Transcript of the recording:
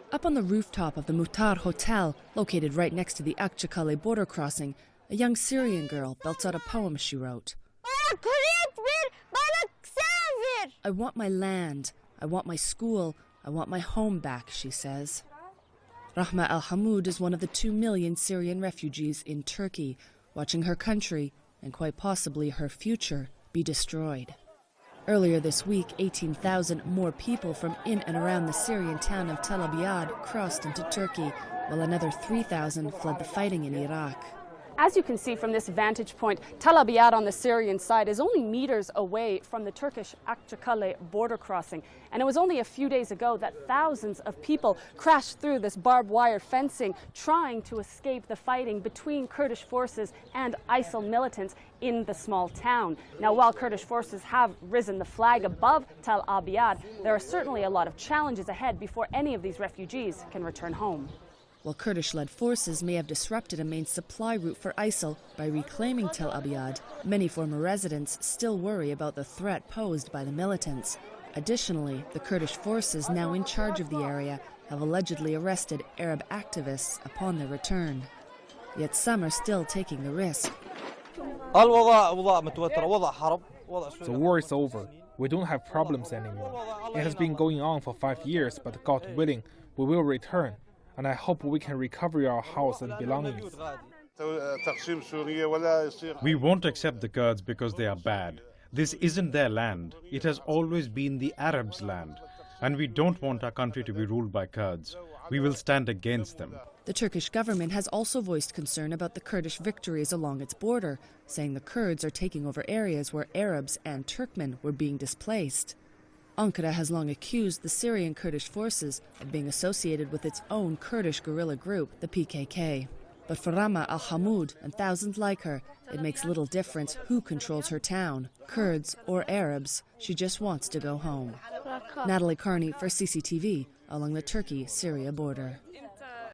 Up on the rooftop of the Muhtar Hotel, located right next to the Akçakale border crossing, a young Syrian girl belts out a poem she wrote. I want my land, I want my school, I want my home back, she says. Rahma al-Hamoud is one of the 2 million Syrian refugees in Turkey, watching her country, and quite possibly her future, be destroyed. Earlier this week, 18,000 more people from in and around the Syrian town of Tal Abyad crossed into Turkey, while another 3,000 fled the fighting in Iraq. As you can see from this vantage point, Tal Abyad on the Syrian side is only meters away from the Turkish Akçakale border crossing. And it was only a few days ago that thousands of people crashed through this barbed wire fencing, trying to escape the fighting between Kurdish forces and ISIL militants in the small town. Now, while Kurdish forces have risen the flag above Tal Abyad, there are certainly a lot of challenges ahead before any of these refugees can return home. While Kurdish-led forces may have disrupted a main supply route for ISIL by reclaiming Tal Abyad, many former residents still worry about the threat posed by the militants. Additionally, the Kurdish forces now in charge of the area have allegedly arrested Arab activists upon their return. Yet some are still taking the risk. The war is over. We don't have problems anymore. It has been going on for 5 years, but God willing, we will return. And I hope we can recover our house and belongings. We won't accept the Kurds because they are bad. This isn't their land. It has always been the Arabs' land. And we don't want our country to be ruled by Kurds. We will stand against them. The Turkish government has also voiced concern about the Kurdish victories along its border, saying the Kurds are taking over areas where Arabs and Turkmen were being displaced. Ankara has long accused the Syrian Kurdish forces of being associated with its own Kurdish guerrilla group, the PKK. But for Rahma al-Hamoud and thousands like her, it makes little difference who controls her town, Kurds or Arabs. She just wants to go home. Natalie Carney for CCTV along the Turkey-Syria border.